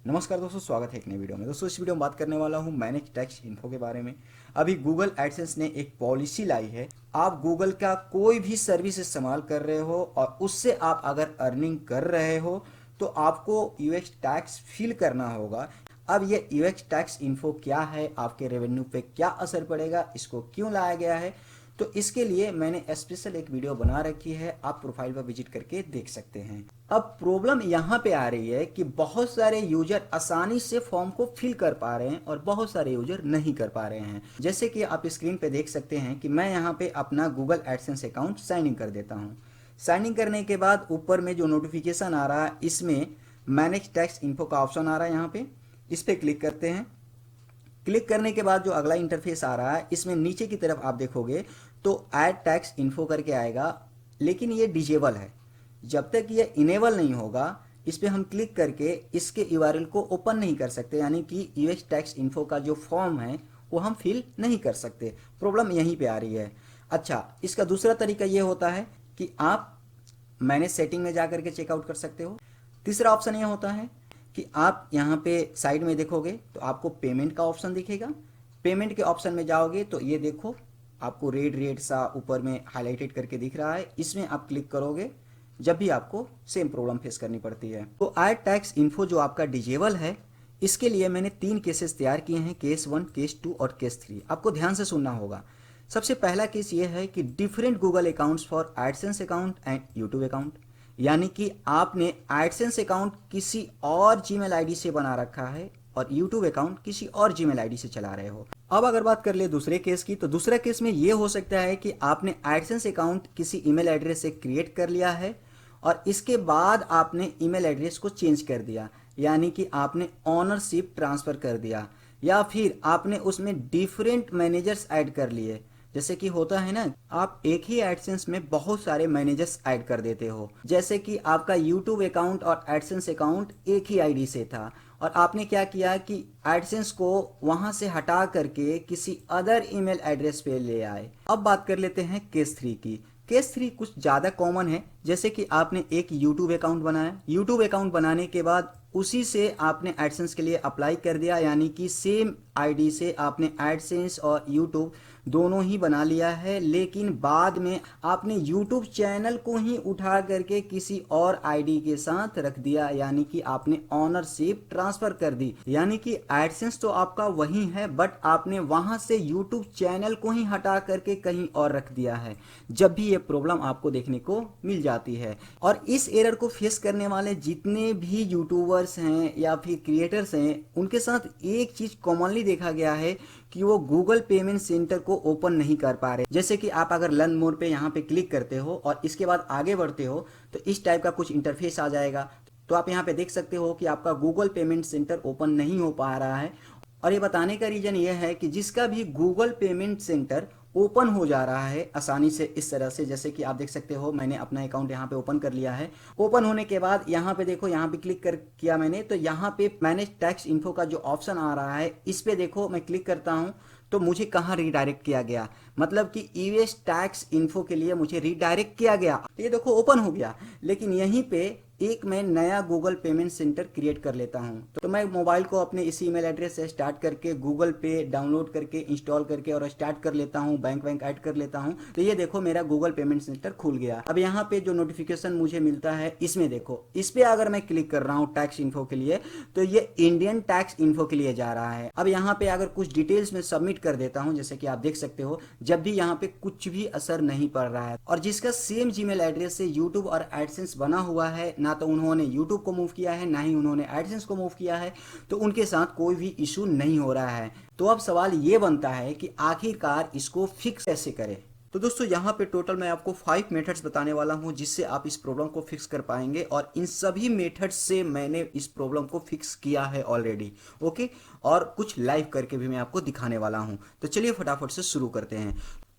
नमस्कार दोस्तों, स्वागत है एक नई वीडियो में। दोस्तों इस वीडियो में बात करने वाला हूं मैनेज टैक्स इन्फो के बारे में। अभी गूगल एडसेंस ने एक पॉलिसी लाई है। आप गूगल का कोई भी सर्विस इस्तेमाल कर रहे हो और उससे आप अगर अर्निंग कर रहे हो तो आपको यूएक्स टैक्स फिल करना होगा। अब ये यूएक्स टैक्स इन्फो क्या है, आपके रेवेन्यू पे क्या असर पड़ेगा, इसको क्यों लाया गया है, तो इसके लिए मैंने स्पेशल एक वीडियो बना रखी है। आप प्रोफाइल पर विजिट करके देख सकते हैं। अब प्रॉब्लम यहाँ पे आ रही है कि बहुत सारे यूजर आसानी से फॉर्म को फिल कर पा रहे हैं और बहुत सारे यूजर नहीं कर पा रहे हैं। जैसे कि आप स्क्रीन पे देख सकते हैं कि मैं यहाँ पे अपना Google AdSense account sign in कर देता हूँ। साइन इन करने के बाद ऊपर में जो नोटिफिकेशन आ रहा है इसमें मैनेज टैक्स इन्फो का ऑप्शन आ रहा है। यहाँ पे इस पर क्लिक करते हैं। क्लिक करने के बाद जो अगला इंटरफेस आ रहा है इसमें नीचे की तरफ आप देखोगे तो ऐड टैक्स इन्फो करके आएगा, लेकिन ये डिजेबल है। जब तक ये इनेबल नहीं होगा इस पर हम क्लिक करके इसके यूआरएल को ओपन नहीं कर सकते, यानी कि यूएस टैक्स इन्फो का जो फॉर्म है वो हम फिल नहीं कर सकते। प्रॉब्लम यहीं पे आ रही है। अच्छा, इसका दूसरा तरीका ये होता है कि आप मैनेज सेटिंग में जा करके चेकआउट कर सकते हो। तीसरा ऑप्शन ये होता है कि आप यहाँ पे साइड में देखोगे तो आपको पेमेंट का ऑप्शन दिखेगा। पेमेंट के ऑप्शन में जाओगे तो ये देखो आपको रेड रेड सा ऊपर में हाईलाइटेड करके दिख रहा है, इसमें आप क्लिक करोगे जब भी आपको सेम प्रॉब्लम फेस करनी पड़ती है। तो ऐड टैक्स इन्फो जो आपका डिजेबल है इसके लिए मैंने 3 केसेस तैयार किए हैं, केस 1, केस 2 और केस 3। आपको ध्यान से सुनना होगा। सबसे पहला केस ये है कि different Google accounts for AdSense account and YouTube account, यानी कि आपने एडसेंस अकाउंट किसी और जीमेल आईडी से बना रखा है और यूट्यूब अकाउंट किसी और जीमेल आईडी से चला रहे हो। अब अगर बात कर ले दूसरे केस की, तो दूसरा केस में ये हो सकता है कि आपने एडसेंस अकाउंट किसी ईमेल एड्रेस से क्रिएट कर लिया है और इसके बाद आपने ईमेल एड्रेस को चेंज कर दिया, यानी कि आपने ऑनरशिप ट्रांसफर कर दिया, या फिर आपने उसमें डिफरेंट मैनेजर्स ऐड कर लिए। जैसे कि होता है ना, आप एक ही एडसेंस में बहुत सारे मैनेजर्स ऐड कर देते हो। जैसे कि आपका यूट्यूब अकाउंट और एडसेंस अकाउंट एक ही आईडी से था और आपने क्या किया कि एडसेंस को वहां से हटा करके किसी अदर ईमेल एड्रेस पे ले आए। अब बात कर लेते हैं केस 3 की। केस 3 कुछ ज़्यादा कॉमन है। जैसे कि आपने एक यूट्यूब अकाउंट बनाया, यूट्यूब अकाउंट बनाने के बाद उसी से आपने एडसेंस के लिए अप्लाई कर दिया, यानी कि सेम आईडी से आपने एडसेंस और यूट्यूब दोनों ही बना लिया है, लेकिन बाद में आपने यूट्यूब चैनल को ही उठा करके किसी और आईडी के साथ रख दिया, यानी कि आपने ऑनरशिप ट्रांसफर कर दी। यानी कि एडसेंस तो आपका वही है बट आपने वहां से यूट्यूब चैनल को ही हटा करके कहीं और रख दिया है। जब भी ये प्रॉब्लम आपको देखने को मिल जाती है और इस एरर को फेस करने वाले जितने भी यूट्यूबर्स हैं या फिर क्रिएटर्स हैं उनके साथ एक चीज कॉमनली देखा गया है कि वो गूगल पेमेंट सेंटर को ओपन नहीं कर पा रहे। जैसे कि आप अगर लर्न मोर पे यहाँ पे क्लिक करते हो और इसके बाद आगे बढ़ते हो तो इस टाइप का कुछ इंटरफेस आ जाएगा। तो आप यहाँ पे देख सकते हो कि आपका गूगल पेमेंट सेंटर ओपन नहीं हो पा रहा है और ये बताने का रीजन ये है कि जिसका भी गूगल पेमेंट सेंटर ओपन हो जा रहा है आसानी से इस तरह से, जैसे कि आप देख सकते हो मैंने अपना अकाउंट यहाँ पे ओपन कर लिया है। ओपन होने के बाद यहाँ पे देखो, यहाँ पे क्लिक कर किया मैंने तो यहाँ पे मैनेज टैक्स इन्फो का जो ऑप्शन आ रहा है इस पे देखो मैं क्लिक करता हूँ तो मुझे कहाँ रिडायरेक्ट किया गया, मतलब कि यूएस टैक्स इन्फो के लिए मुझे रिडायरेक्ट किया गया। तो ये देखो ओपन हो गया, लेकिन यहीं पे एक मैं नया गूगल पेमेंट सेंटर क्रिएट कर लेता हूं। तो मैं मोबाइल को अपने इसी ईमेल एड्रेस से स्टार्ट करके गूगल पे डाउनलोड करके इंस्टॉल करके और स्टार्ट कर लेता हूं, बैंक ऐड कर लेता हूं। तो ये देखो मेरा गूगल पेमेंट सेंटर खुल गया। अब यहाँ पे जो नोटिफिकेशन मुझे मिलता है इसमें देखो, इस पे अगर मैं क्लिक कर रहा हूँ टैक्स इन्फो के लिए तो ये इंडियन टैक्स इन्फो के लिए जा रहा है। अब यहाँ पे अगर कुछ डिटेल्स में सबमिट कर देता हूँ, जैसे कि आप देख सकते हो जब भी यहाँ पे कुछ भी असर नहीं पड़ रहा है। और जिसका सेम जीमेल एड्रेस से यूट्यूब और एडसेंस बना हुआ है, ना तो उन्होंने यूट्यूब को मूव किया है ना ही उन्होंने एडसेंस को मूव किया है, तो उनके साथ कोई भी इशू नहीं हो रहा है। तो अब सवाल ये बनता है कि आखिरकार इसको फिक्स कैसे करें। तो दोस्तों यहाँ पे टोटल मैं आपको 5 मेथड्स बताने वाला हूँ जिससे आप इस प्रॉब्लम को फिक्स कर पाएंगे और इन सभी मेथड्स से मैंने इस प्रॉब्लम को फिक्स किया है ऑलरेडी। ओके, और कुछ लाइव करके भी मैं आपको दिखाने वाला हूँ। तो चलिए फटाफट से शुरू करते हैं।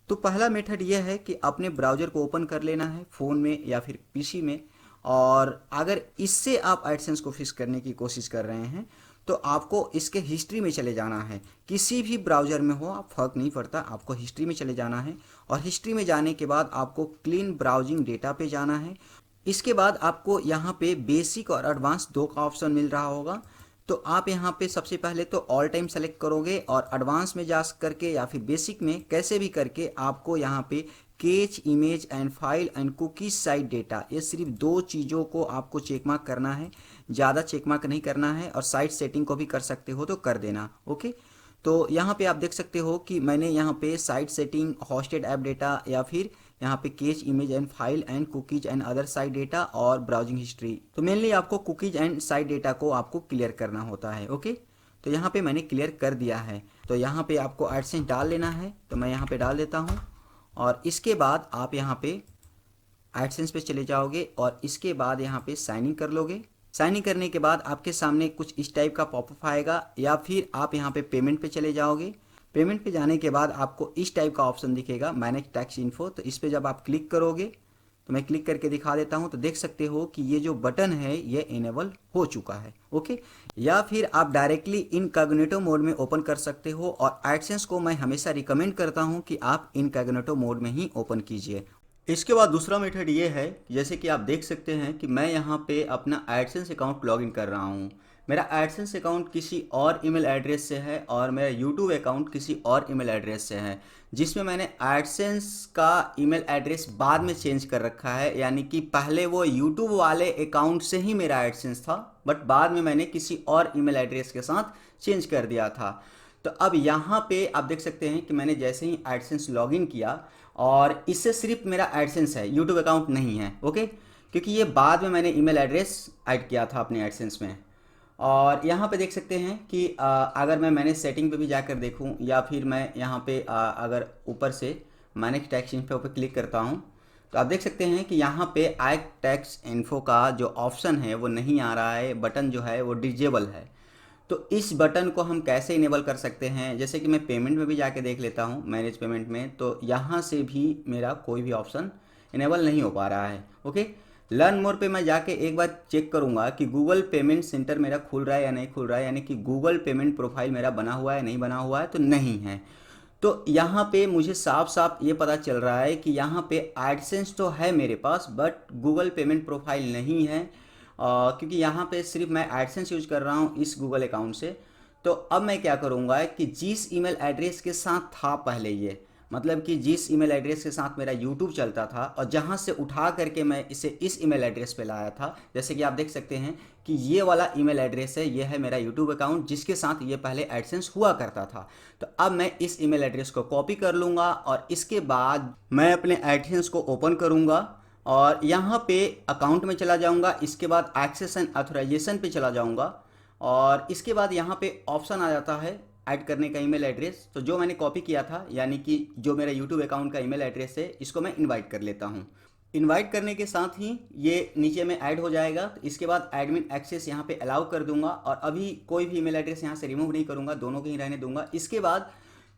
तो पहला मेथड यह है कि अपने ब्राउजर को ओपन कर लेना है फ़ोन में या फिर पीसी में, और अगर इससे आप एडसेंस को फिक्स करने की कोशिश कर रहे हैं तो आपको इसके हिस्ट्री में चले जाना है। किसी भी ब्राउज़र में हो आप, फ़र्क नहीं पड़ता, आपको हिस्ट्री में चले जाना है और हिस्ट्री में जाने के बाद आपको क्लीन ब्राउजिंग डेटा पे जाना है। इसके बाद आपको यहाँ पे बेसिक और एडवांस दो का ऑप्शन मिल रहा होगा। तो आप यहाँ पे सबसे पहले तो ऑल टाइम सेलेक्ट करोगे और एडवांस में जा करके या फिर बेसिक में कैसे भी करके आपको यहाँ पे catch image and file and cookies site data, ये सिर्फ दो चीज़ों को आपको चेकमार्क करना है, ज़्यादा चेकमार्क नहीं करना है। और साइट सेटिंग को भी कर सकते हो तो कर देना। ओके, तो यहाँ पे आप देख सकते हो कि मैंने यहाँ पे site setting, hosted app data या फिर यहाँ पे catch image and file and cookies and other site data और ब्राउजिंग हिस्ट्री। तो मेनली आपको कुकीज एंड साइट डेटा को आपको क्लियर करना होता है। ओके, तो यहाँ पे मैंने क्लियर कर दिया है। तो यहाँ पे आपको एडसेंस डाल लेना है, तो मैं यहाँ पे डाल देता हूँ। और इसके बाद आप यहाँ पे एडसेंस पे चले जाओगे और इसके बाद यहाँ पे साइन इन कर लोगे। साइन इन करने के बाद आपके सामने कुछ इस टाइप का पॉपअप आएगा, या फिर आप यहाँ पे पेमेंट पे चले जाओगे। पेमेंट पे जाने के बाद आपको इस टाइप का ऑप्शन दिखेगा, मैनेज टैक्स इन्फो। तो इस पर जब आप क्लिक करोगे, तो मैं क्लिक करके दिखा देता हूँ, तो देख सकते हो कि ये जो बटन है ये इनेबल हो चुका है। ओके, या फिर आप डायरेक्टली इनकॉग्निटो मोड में ओपन कर सकते हो। और एडसेंस को मैं हमेशा रिकमेंड करता हूँ कि आप इनकॉग्निटो मोड में ही ओपन कीजिए। इसके बाद दूसरा मेथड ये है, जैसे कि आप देख सकते हैं कि मैं यहाँ पे अपना एडसेंस अकाउंट लॉगिन कर रहा हूँ। मेरा एडसेंस अकाउंट किसी और ईमेल एड्रेस से है और मेरा यूट्यूब अकाउंट किसी और ईमेल एड्रेस से है, जिसमें मैंने एडसेंस का ईमेल एड्रेस बाद में चेंज कर रखा है। यानी कि पहले वो यूट्यूब वाले अकाउंट से ही मेरा एडसेंस था, बट बाद में मैंने किसी और ईमेल एड्रेस के साथ चेंज कर दिया था। तो अब यहाँ पे आप देख सकते हैं कि मैंने जैसे ही एडसेंस लॉगिन किया, और इससे सिर्फ मेरा एडसेंस है, यूट्यूब अकाउंट नहीं है। ओके, क्योंकि ये बाद में मैंने ईमेल एड्रेस ऐड किया था अपने एडसेंस में। और यहाँ पे देख सकते हैं कि अगर मैं मैनेज सेटिंग पे भी जाकर देखूँ, या फिर मैं यहाँ पे अगर ऊपर से मैनेज टैक्स इन्फो पे क्लिक करता हूँ, तो आप देख सकते हैं कि यहाँ पे ऐड टैक्स इन्फो का जो ऑप्शन है वो नहीं आ रहा है, बटन जो है वो डिजेबल है। तो इस बटन को हम कैसे इनेबल कर सकते हैं, जैसे कि मैं पेमेंट में भी जाके देख लेता हूँ, मैनेज पेमेंट में, तो यहाँ से भी मेरा कोई भी ऑप्शन इनेबल नहीं हो पा रहा है। ओके, लर्न मोर पे मैं जाके एक बार चेक करूँगा कि गूगल पेमेंट सेंटर मेरा खुल रहा है या नहीं खुल रहा है, यानी कि गूगल पेमेंट प्रोफाइल मेरा बना हुआ है नहीं बना हुआ है, तो नहीं है। तो यहाँ पे मुझे साफ साफ ये पता चल रहा है कि यहाँ पे एडसेंस तो है मेरे पास, बट गूगल पेमेंट प्रोफाइल नहीं है। क्योंकि यहाँ पे सिर्फ मैं एडसेंस यूज कर रहा हूँ इस गूगल अकाउंट से। तो अब मैं क्या करूँगा कि जिस ईमेल एड्रेस के साथ था पहले ये, मतलब कि जिस ईमेल एड्रेस के साथ मेरा यूट्यूब चलता था और जहाँ से उठा करके मैं इसे इस ईमेल एड्रेस पे लाया था, जैसे कि आप देख सकते हैं कि ये वाला ईमेल एड्रेस है, ये है मेरा यूट्यूब अकाउंट जिसके साथ ये पहले एडसेंस हुआ करता था। तो अब मैं इस ईमेल एड्रेस को कॉपी कर लूँगा और इसके बाद मैं अपने एडसेंस को ओपन करूँगा और यहाँ पे अकाउंट में चला जाऊँगा। इसके बाद एक्सेस एंड ऑथराइजेशन पे चला जाऊँगा और इसके बाद यहाँ पे ऑप्शन आ जाता है ऐड करने का ईमेल एड्रेस। तो जो मैंने कॉपी किया था, यानी कि जो मेरा यूट्यूब अकाउंट का ईमेल एड्रेस है, इसको मैं इनवाइट कर लेता हूँ। इनवाइट करने के साथ ही ये नीचे में ऐड हो जाएगा। तो इसके बाद एडमिन एक्सेस यहाँ पे अलाउ कर दूंगा और अभी कोई भी ईमेल एड्रेस यहाँ से रिमूव नहीं करूँगा, दोनों को ही रहने दूंगा। इसके बाद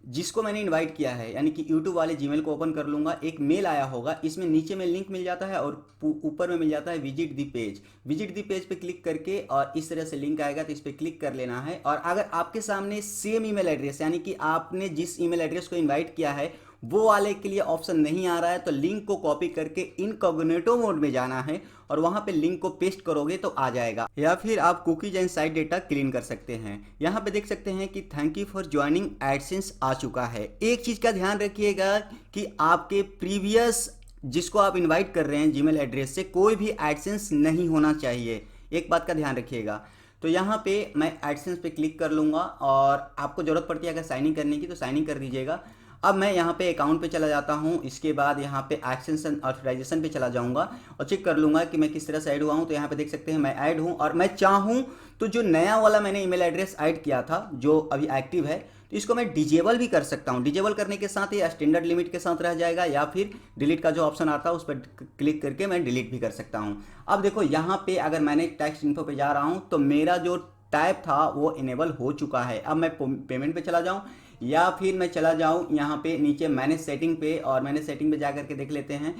जिसको मैंने इनवाइट किया है, यानी कि यूट्यूब वाले जीमेल को ओपन कर लूँगा। एक मेल आया होगा, इसमें नीचे में लिंक मिल जाता है और ऊपर में मिल जाता है विजिट दी पेज। विजिट दी पेज पे क्लिक करके और इस तरह से लिंक आएगा, तो इस पर क्लिक कर लेना है। और अगर आपके सामने सेम ईमेल एड्रेस, यानी कि आपने जिस ईमेल एड्रेस को इन्वाइट किया है वो वाले के लिए ऑप्शन नहीं आ रहा है, तो लिंक को कॉपी करके इनकॉग्निटो मोड में जाना है और वहां पे लिंक को पेस्ट करोगे तो आ जाएगा। या फिर आप cookies and site data clean कर सकते हैं। यहाँ पे देख सकते हैं कि thank you for joining AdSense आ चुका है। एक चीज का ध्यान रखिएगा कि आपके प्रीवियस जिसको आप इन्वाइट कर रहे हैं जीमेल एड्रेस से कोई भी एडसेंस नहीं होना चाहिए, एक बात का ध्यान रखिएगा। तो यहाँ पे मैं एडसेंस पे क्लिक कर लूँगा और आपको ज़रूरत पड़ती है अगर साइन इन करने की तो साइन इन कर दीजिएगा। अब मैं यहाँ पे अकाउंट पे चला जाता हूँ। इसके बाद यहाँ पे एक्सेस एंड ऑथराइजेशन पे चला जाऊँगा और चेक कर लूँगा कि मैं किस तरह से ऐड हुआ हूँ। तो यहाँ पे देख सकते हैं मैं ऐड हूँ और मैं चाहूँ तो जो नया वाला मैंने ईमेल एड्रेस ऐड किया था जो अभी एक्टिव है, तो इसको मैं डिजेबल भी कर सकता हूँ। डिजेबल करने के साथ ही स्टैंडर्ड लिमिट के साथ रह जाएगा, या फिर डिलीट का जो ऑप्शन आता है उस पर क्लिक करके मैं डिलीट भी कर सकता हूँ। अब देखो यहाँ पे अगर मैंने टैक्स इन्फो पे जा रहा हूँ तो मेरा जो टाइप था वो इनेबल हो चुका है। अब मैं पेमेंट पे चला जाऊँ या फिर मैं चला जाऊँ यहाँ पे नीचे मैनेज सेटिंग पे, और मैनेज सेटिंग पे जा करके देख लेते हैं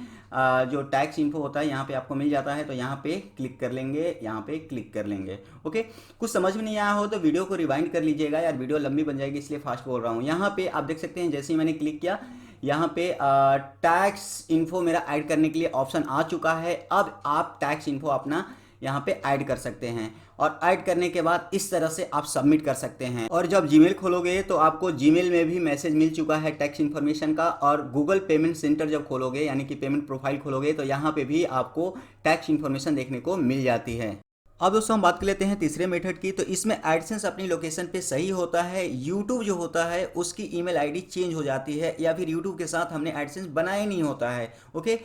जो टैक्स इन्फो होता है यहाँ पे आपको मिल जाता है। तो यहाँ पे क्लिक कर लेंगे, यहाँ पे क्लिक कर लेंगे। ओके, कुछ समझ में नहीं आया हो तो वीडियो को रिवाइंड कर लीजिएगा यार, वीडियो लंबी बन जाएगी इसलिए फास्ट बोल रहा हूँ। यहाँ पे आप देख सकते हैं जैसे ही मैंने क्लिक किया यहाँ पे टैक्स इन्फो मेरा ऐड करने के लिए ऑप्शन आ चुका है। अब आप टैक्स इन्फो अपना यहाँ पे ऐड कर सकते हैं। और ऐड करने के बाद इस तरह से आप सबमिट कर सकते हैं। और जब जीमेल खोलोगे तो आपको जीमेल में भी मैसेज मिल चुका है टैक्स इन्फॉर्मेशन का, और गूगल पेमेंट सेंटर जब खोलोगे यानी कि पेमेंट प्रोफाइल खोलोगे तो यहाँ पे भी आपको टैक्स इन्फॉर्मेशन देखने को मिल जाती है। अब दोस्तों हम बात कर लेते हैं तीसरे मेथड की। तो इसमें एडसेंस अपनी लोकेशन पे सही होता है, यूट्यूब जो होता है उसकी ईमेल आईडी चेंज हो जाती है, या फिर यूट्यूब के साथ हमने एडसेंस बनाया नहीं होता है। ओके,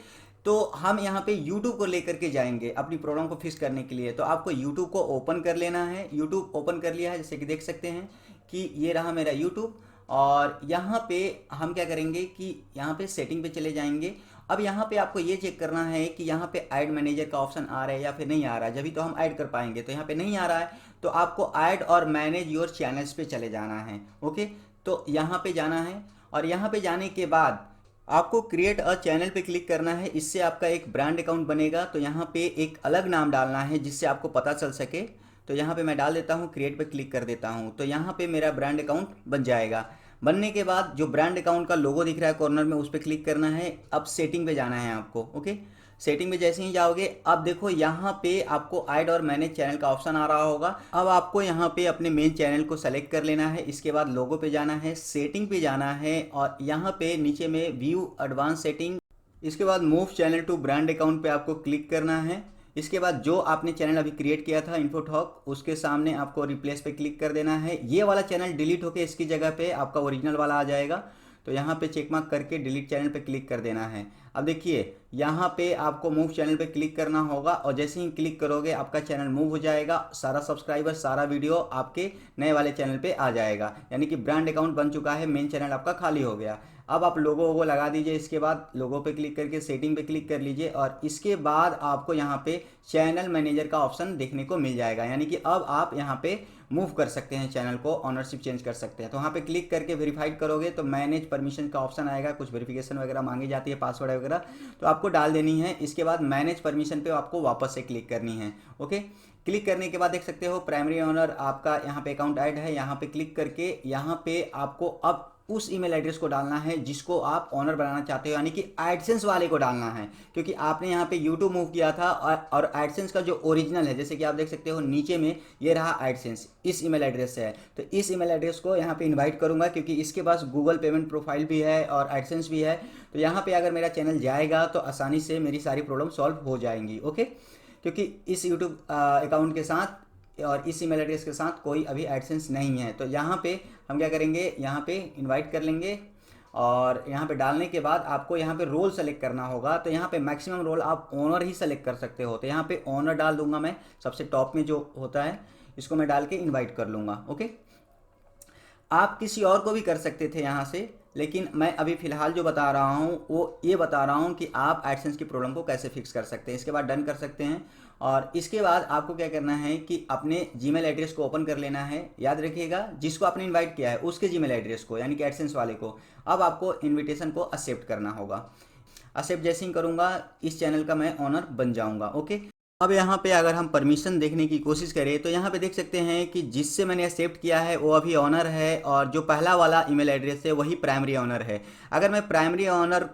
तो हम यहाँ पे यूट्यूब को लेकर के जाएंगे अपनी प्रॉब्लम को फिक्स करने के लिए। तो आपको यूट्यूब को ओपन कर लेना है। यूट्यूब ओपन कर लिया है, जैसे कि देख सकते हैं कि ये रहा मेरा यूट्यूब। और यहाँ पे हम क्या करेंगे कि यहाँ पे सेटिंग पे चले जाएंगे। अब यहाँ पे आपको ये चेक करना है कि यहाँ पे ऐड मैनेजर का ऑप्शन आ रहा है या फिर नहीं आ रहा है, जभी तो हम ऐड कर पाएंगे। तो यहाँ पे नहीं आ रहा है तो आपको ऐड और मैनेज योर चैनल्स पे चले जाना है। ओके, तो यहाँ पे जाना है, और यहाँ पे जाने के बाद आपको क्रिएट अ चैनल पे क्लिक करना है। इससे आपका एक ब्रांड अकाउंट बनेगा। तो यहाँ पे एक अलग नाम डालना है जिससे आपको पता चल सके। तो यहाँ पे मैं डाल देता हूँ, क्रिएट पे क्लिक कर देता हूँ। तो यहाँ पे मेरा ब्रांड अकाउंट बन जाएगा। बनने के बाद जो ब्रांड अकाउंट का लोगो दिख रहा है कॉर्नर में, उस पर क्लिक करना है। अब सेटिंग पे जाना है आपको। ओके, सेटिंग में जैसे ही जाओगे, अब देखो यहाँ पे आपको ऐड और मैनेज चैनल का ऑप्शन आ रहा होगा। अब आपको यहाँ पे अपने मेन चैनल को सेलेक्ट कर लेना है। इसके बाद लोगो पे जाना है, सेटिंग पे जाना है, और यहाँ पे नीचे में व्यू एडवांस सेटिंग, इसके बाद move channel to brand account पे आपको क्लिक करना है। इसके बाद जो आपने चैनल अभी क्रिएट किया था इन्फोटॉक, उसके सामने आपको रिप्लेस पे क्लिक कर देना है। ये वाला चैनल डिलीट होकर इसकी जगह पे आपका ओरिजिनल वाला आ जाएगा। तो यहाँ पे चेक मार्क करके डिलीट चैनल पे क्लिक कर देना है। अब देखिए यहाँ पे आपको मूव चैनल पे क्लिक करना होगा, और जैसे ही क्लिक करोगे आपका चैनल मूव हो जाएगा। सारा सब्सक्राइबर, सारा वीडियो आपके नए वाले चैनल पे आ जाएगा, यानी कि ब्रांड अकाउंट बन चुका है, मेन चैनल आपका खाली हो गया। अब आप लोगो वो लगा दीजिए। इसके बाद लोगो पे क्लिक करके सेटिंग पे क्लिक कर लीजिए, और इसके बाद आपको यहाँ पे चैनल मैनेजर का ऑप्शन देखने को मिल जाएगा, यानी कि अब आप यहाँ पे मूव कर सकते हैं चैनल को, ऑनरशिप चेंज कर सकते हैं। तो वहाँ पे क्लिक करके वेरीफाइड करोगे तो मैनेज परमिशन का ऑप्शन आएगा। कुछ वेरिफिकेशन वगैरह मांगी जाती है, पासवर्ड वगैरह, तो आपको डाल देनी है। इसके बाद मैनेज परमिशन पे आपको वापस से क्लिक करनी है। ओके, क्लिक करने के बाद देख सकते हो प्राइमरी ओनर आपका यहाँ पे अकाउंट ऐड है। यहाँ पे क्लिक करके यहाँ पे आपको अब उस ईमेल एड्रेस को डालना है जिसको आप ऑनर बनाना चाहते हो, यानी कि एडसेंस वाले को डालना है, क्योंकि आपने यहाँ पे यूट्यूब मूव किया था। और एडसेंस का जो ओरिजिनल है, जैसे कि आप देख सकते हो नीचे में ये रहा एडसेंस, इस ईमेल एड्रेस से है। तो इस ईमेल एड्रेस को यहाँ पे इनवाइट करूँगा, क्योंकि इसके पास गूगल पेमेंट प्रोफाइल भी है और एडसेंस भी है। तो यहाँ पे अगर मेरा चैनल जाएगा तो आसानी से मेरी सारी प्रॉब्लम सॉल्व हो जाएंगी। ओके, क्योंकि इस यूट्यूब अकाउंट के साथ और इस ईमेल एड्रेस के साथ कोई अभी एडसेंस नहीं है। तो यहाँ पे हम क्या करेंगे, यहाँ पे इनवाइट कर लेंगे, और यहाँ पे डालने के बाद आपको यहाँ पे रोल सेलेक्ट करना होगा। तो यहाँ पे मैक्सिमम रोल आप ओनर ही सेलेक्ट कर सकते हो। तो यहाँ पे ओनर डाल दूंगा मैं, सबसे टॉप में जो होता है, इसको मैं डाल के इन्वाइट कर लूँगा। ओके, आप किसी और को भी कर सकते थे यहाँ से, लेकिन मैं अभी फ़िलहाल जो बता रहा हूँ वो ये बता रहा हूँ कि आप एडसेंस की प्रॉब्लम को कैसे फिक्स कर सकते हैं। इसके बाद डन कर सकते हैं, और इसके बाद आपको क्या करना है कि अपने जीमेल एड्रेस को ओपन कर लेना है। याद रखिएगा, जिसको आपने इनवाइट किया है उसके जीमेल एड्रेस को, यानी कि एडसेंस वाले को। अब आपको इन्विटेशन को एक्सेप्ट करना होगा। एक्सेप्ट जैसे ही करूँगा इस चैनल का मैं ऑनर बन जाऊँगा। ओके, अब यहाँ पे अगर हम परमिशन देखने की कोशिश करें तो यहाँ पे देख सकते हैं कि जिससे मैंने एक्सेप्ट किया है वो अभी ऑनर है, और जो पहला वाला ईमेल एड्रेस है वही प्राइमरी ऑनर है। अगर मैं प्राइमरी ऑनर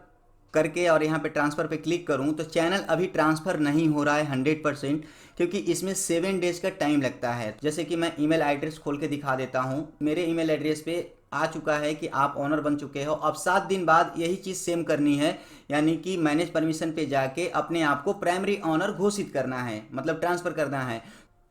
करके और यहाँ पे ट्रांसफ़र पे क्लिक करूँ तो चैनल अभी ट्रांसफ़र नहीं हो रहा है 100%, क्योंकि इसमें 7 डेज़ का टाइम लगता है। जैसे कि मैं ईमेल एड्रेस खोल के दिखा देता हूँ। मेरे ईमेल एड्रेस पे आ चुका है कि आप ऑनर बन चुके हो। अब 7 दिन बाद यही चीज़ सेम करनी है, यानी कि मैनेज परमिशन पे जाके अपने आप को प्राइमरी ऑनर घोषित करना है, मतलब ट्रांसफ़र करना है।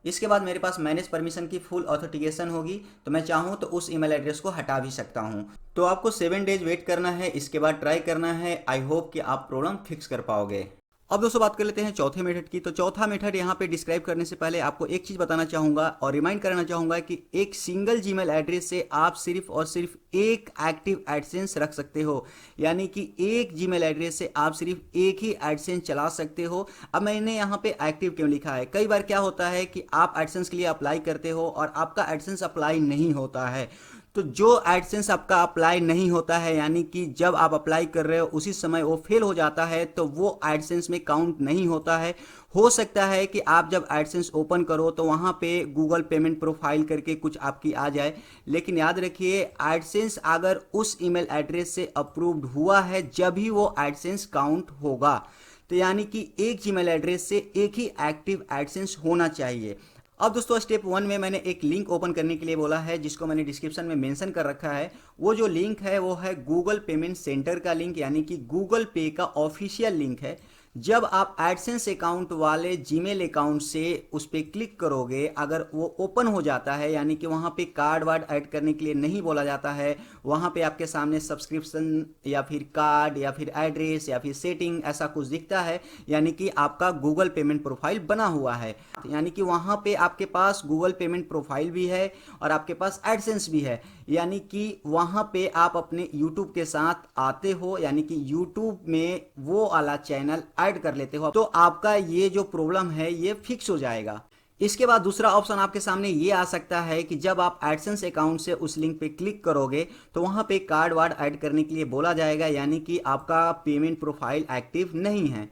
इसके बाद मेरे पास मैनेज परमिशन की फुल ऑथेंटिकेशन होगी, तो मैं चाहूँ तो उस ईमेल एड्रेस को हटा भी सकता हूँ। तो आपको 7 डेज वेट करना है, इसके बाद ट्राई करना है। आई होप कि आप प्रॉब्लम फिक्स कर पाओगे। अब दोस्तों बात कर लेते हैं चौथे मेथड की। तो चौथा मेथड यहाँ पे डिस्क्राइब करने से पहले आपको एक चीज़ बताना चाहूँगा और रिमाइंड कराना चाहूँगा कि एक सिंगल जीमेल एड्रेस से आप सिर्फ और सिर्फ एक एक्टिव एडसेंस रख सकते हो, यानी कि एक जीमेल एड्रेस से आप सिर्फ एक ही एडसेंस चला सकते हो। अब मैंने यहाँ पे एक्टिव क्यों लिखा है, कई बार क्या होता है कि आप एडसेंस के लिए अप्लाई करते हो और आपका एडसेंस अप्लाई नहीं होता है। तो जो एडसेंस आपका अप्लाई नहीं होता है, यानी कि जब आप अप्लाई कर रहे हो उसी समय वो फेल हो जाता है, तो वो एडसेंस में काउंट नहीं होता है। हो सकता है कि आप जब एडसेंस ओपन करो तो वहाँ पे गूगल पेमेंट प्रोफाइल करके कुछ आपकी आ जाए, लेकिन याद रखिए एडसेंस अगर उस ईमेल एड्रेस से अप्रूव्ड हुआ है जब ही वो एडसेंस काउंट होगा। तो यानी कि एक जीमेल एड्रेस से एक ही एक्टिव एडसेंस होना चाहिए। अब दोस्तों स्टेप 1 में मैंने एक लिंक ओपन करने के लिए बोला है, जिसको मैंने डिस्क्रिप्शन में मेंशन कर रखा है। वो जो लिंक है वो है गूगल पेमेंट सेंटर का लिंक, यानी कि गूगल पे का ऑफिशियल लिंक है। जब आप एडसेंस अकाउंट वाले जीमेल अकाउंट से उस पर क्लिक करोगे, अगर वो ओपन हो जाता है, यानी कि वहाँ पे कार्ड वार्ड ऐड करने के लिए नहीं बोला जाता है, वहाँ पे आपके सामने सब्सक्रिप्शन या फिर कार्ड या फिर एड्रेस या फिर सेटिंग ऐसा कुछ दिखता है, यानी कि आपका गूगल पेमेंट प्रोफाइल बना हुआ है। यानी कि वहाँ पे आपके पास गूगल पेमेंट प्रोफाइल भी है और आपके पास एडसेंस भी है, यानी कि वहाँ पे आप अपने यूट्यूब के साथ आते हो, यानी कि यूट्यूब में वो वाला चैनल ऐड कर लेते हो, तो आपका ये जो प्रॉब्लम है ये फिक्स हो जाएगा। इसके बाद दूसरा ऑप्शन आपके सामने ये आ सकता है कि जब आप एडसेंस अकाउंट से उस लिंक पे क्लिक करोगे तो वहां पे कार्ड वार्ड ऐड करने के लिए बोला जाएगा, यानी कि आपका पेमेंट प्रोफाइल एक्टिव नहीं है।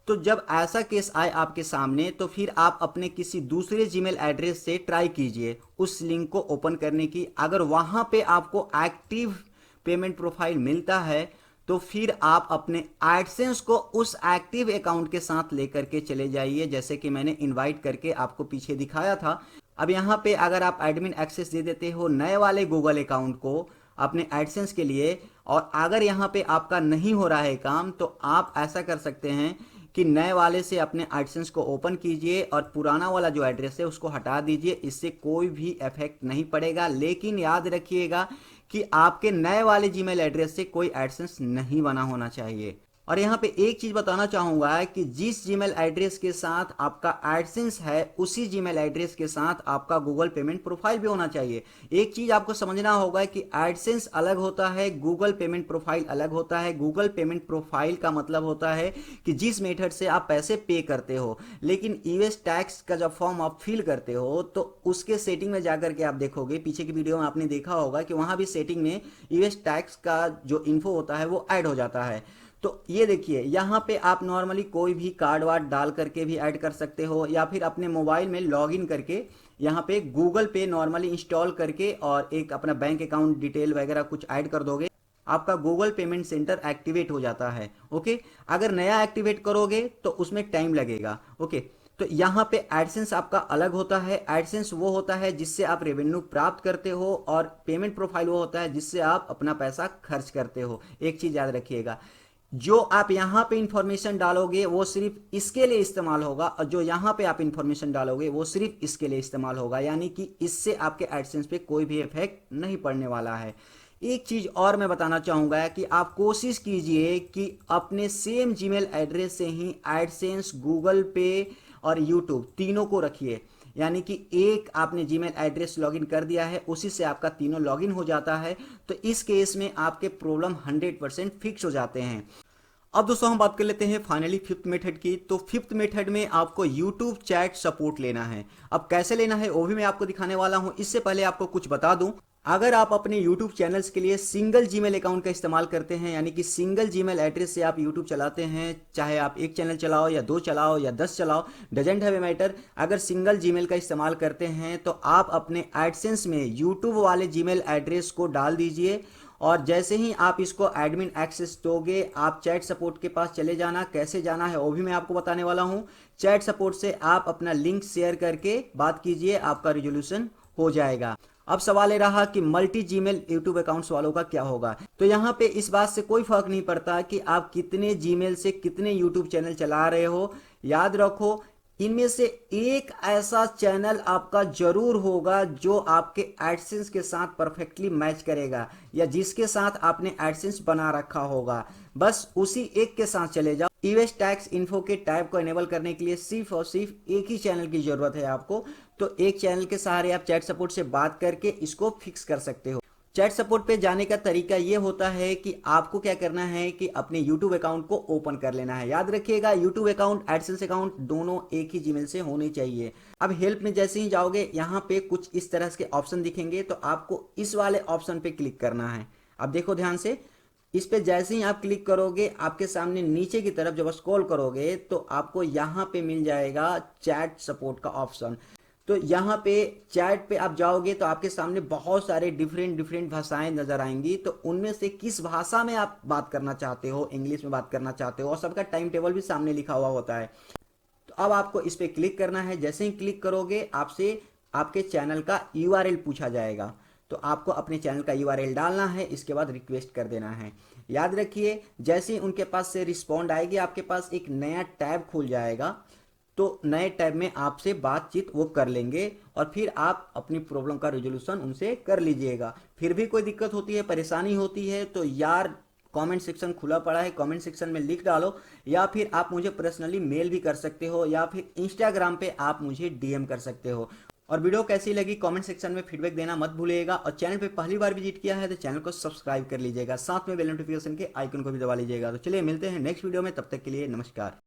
तो जब ऐसा केस आए आपके सामने तो फिर आप अपने किसी दूसरे जीमेल एड्रेस से ट्राई कीजिए उस लिंक को ओपन करने की। अगर वहां पे आपको एक्टिव पेमेंट प्रोफाइल मिलता है तो फिर आप अपने एडसेंस को उस एक्टिव अकाउंट के साथ लेकर के चले जाइए, जैसे कि मैंने इनवाइट करके आपको पीछे दिखाया था। अब यहाँ पे अगर आप एडमिन एक्सेस दे देते हो नए वाले गूगल अकाउंट को अपने एडसेंस के लिए, और अगर यहाँ पे आपका नहीं हो रहा है काम, तो आप ऐसा कर सकते हैं कि नए वाले से अपने एडसेंस को ओपन कीजिए और पुराना वाला जो एड्रेस है उसको हटा दीजिए। इससे कोई भी इफेक्ट नहीं पड़ेगा, लेकिन याद रखिएगा कि आपके नए वाले जीमेल एड्रेस से कोई एडसेंस नहीं बना होना चाहिए। और यहाँ पे एक चीज बताना चाहूंगा कि जिस जीमेल एड्रेस के साथ आपका एडसेंस है उसी जीमेल एड्रेस के साथ आपका गूगल पेमेंट प्रोफाइल भी होना चाहिए। एक चीज आपको समझना होगा कि एडसेंस अलग होता है, गूगल पेमेंट प्रोफाइल अलग होता है। गूगल पेमेंट प्रोफाइल का मतलब होता है कि जिस मेथड से आप पैसे पे करते हो, लेकिन यूएस टैक्स का जब फॉर्म आप फिल करते हो तो उसके सेटिंग में जाकर के आप देखोगे, पीछे की वीडियो में आपने देखा होगा कि वहां भी सेटिंग में यूएस टैक्स का जो इन्फो होता है वो ऐड हो जाता है। तो ये देखिए यहाँ पे आप नॉर्मली कोई भी कार्ड वार्ड डाल करके भी ऐड कर सकते हो, या फिर अपने मोबाइल में लॉगिन करके यहाँ पे गूगल पे नॉर्मली इंस्टॉल करके और एक अपना बैंक अकाउंट डिटेल वगैरह कुछ ऐड कर दोगे, आपका गूगल पेमेंट सेंटर एक्टिवेट हो जाता है। ओके, अगर नया एक्टिवेट करोगे तो उसमें टाइम लगेगा। ओके, तो यहाँ पे एडसेंस आपका अलग होता है। एडसेंस वो होता है जिससे आप रेवेन्यू प्राप्त करते हो, और पेमेंट प्रोफाइल वो होता है जिससे आप अपना पैसा खर्च करते हो। एक चीज याद रखिएगा, जो आप यहाँ पे इंफॉर्मेशन डालोगे वो सिर्फ इसके लिए इस्तेमाल होगा, और जो यहाँ पे आप इंफॉर्मेशन डालोगे वो सिर्फ इसके लिए इस्तेमाल होगा, यानी कि इससे आपके एडसेंस पे कोई भी इफेक्ट नहीं पड़ने वाला है। एक चीज और मैं बताना चाहूंगा कि आप कोशिश कीजिए कि अपने सेम जीमेल एड्रेस से ही एडसेंस, गूगल पे और यूट्यूब तीनों को रखिए, यानी कि एक आपने जीमेल एड्रेस लॉगिन कर दिया है उसी से आपका तीनों लॉगिन हो जाता है। तो इस केस में आपके प्रॉब्लम 100% फिक्स हो जाते हैं। अब दोस्तों हम बात कर लेते हैं फाइनली फिफ्थ मेथड की। तो फिफ्थ मेथड में आपको यूट्यूब चैट सपोर्ट लेना है। अब कैसे लेना है वो भी मैं आपको दिखाने वाला हूं। इससे पहले आपको कुछ बता दूं, अगर आप अपने YouTube चैनल्स के लिए सिंगल जीमेल अकाउंट का इस्तेमाल करते हैं, यानी कि सिंगल जीमेल एड्रेस से आप YouTube चलाते हैं, चाहे आप एक चैनल चलाओ या 2 चलाओ या 10 चलाओ, डजेंट हैव ए मैटर, अगर सिंगल जीमेल का इस्तेमाल करते हैं तो आप अपने एडसेंस में YouTube वाले जीमेल एड्रेस को डाल दीजिए, और जैसे ही आप इसको एडमिन एक्सेस दोगे आप चैट सपोर्ट के पास चले जाना। कैसे जाना है वो भी मैं आपको बताने वाला हूँ। चैट सपोर्ट से आप अपना लिंक शेयर करके बात कीजिए, आपका रिजोल्यूशन हो जाएगा। अब सवाल ये रहा कि मल्टी जीमेल यूट्यूब अकाउंट्स वालों का क्या होगा। तो यहाँ पे इस बात से कोई फर्क नहीं पड़ता कि आप कितने जीमेल से कितने यूट्यूब चैनल चला रहे हो। याद रखो, इनमें से एक ऐसा चैनल आपका जरूर होगा जो आपके एडसेंस के साथ परफेक्टली मैच करेगा, या जिसके साथ आपने एडसेंस बना रखा होगा। बस उसी एक के साथ चले जाओ। यूएस टैक्स इन्फो के टैब को एनेबल करने के लिए सिर्फ और सिर्फ एक ही चैनल की जरूरत है आपको। तो एक चैनल के सहारे आप चैट सपोर्ट से बात करके इसको फिक्स कर सकते हो। चैट सपोर्ट पे जाने का तरीका ये होता है कि आपको क्या करना है कि अपने YouTube अकाउंट को ओपन कर लेना है। याद रखिएगा, YouTube अकाउंट, एडसेंस अकाउंट दोनों एक ही जीमेल से होने चाहिए। अब हेल्प में जैसे ही जाओगे यहाँ पे कुछ इस तरह के ऑप्शन दिखेंगे, तो आपको इस वाले ऑप्शन पे क्लिक करना है। अब देखो ध्यान से, इस पे जैसे ही आप क्लिक करोगे आपके सामने नीचे की तरफ जब स्क्रॉल करोगे तो आपको यहाँ पे मिल जाएगा चैट सपोर्ट का ऑप्शन। तो यहाँ पे चैट पे आप जाओगे तो आपके सामने बहुत सारे डिफरेंट डिफरेंट भाषाएं नजर आएंगी, तो उनमें से किस भाषा में आप बात करना चाहते हो, इंग्लिश में बात करना चाहते हो, और सबका टाइम टेबल भी सामने लिखा हुआ होता है। तो अब आपको इस पर क्लिक करना है। जैसे ही क्लिक करोगे आपसे आपके चैनल का यूआरएल पूछा जाएगा, तो आपको अपने चैनल का यूआरएल डालना है, इसके बाद रिक्वेस्ट कर देना है। याद रखिए, जैसे ही उनके पास से रिस्पॉन्ड आएगी आपके पास एक नया टैब खुल जाएगा, तो नए टैब में आपसे बातचीत वो कर लेंगे और फिर आप अपनी प्रॉब्लम का रिजोल्यूशन उनसे कर लीजिएगा। फिर भी कोई दिक्कत होती है, परेशानी होती है, तो यार कमेंट सेक्शन खुला पड़ा है, कमेंट सेक्शन में लिख डालो, या फिर आप मुझे पर्सनली मेल भी कर सकते हो, या फिर इंस्टाग्राम पे आप मुझे डीएम कर सकते हो। और वीडियो कैसी लगी कमेंट सेक्शन में फीडबैक देना मत भूलिएगा, और चैनल पे पहली बार विजिट किया है तो चैनल को सब्सक्राइब कर लीजिएगा, साथ में बेल नोटिफिकेशन के आइकन को भी दबा लीजिएगा। तो चलिए मिलते हैं नेक्स्ट वीडियो में, तब तक के लिए नमस्कार।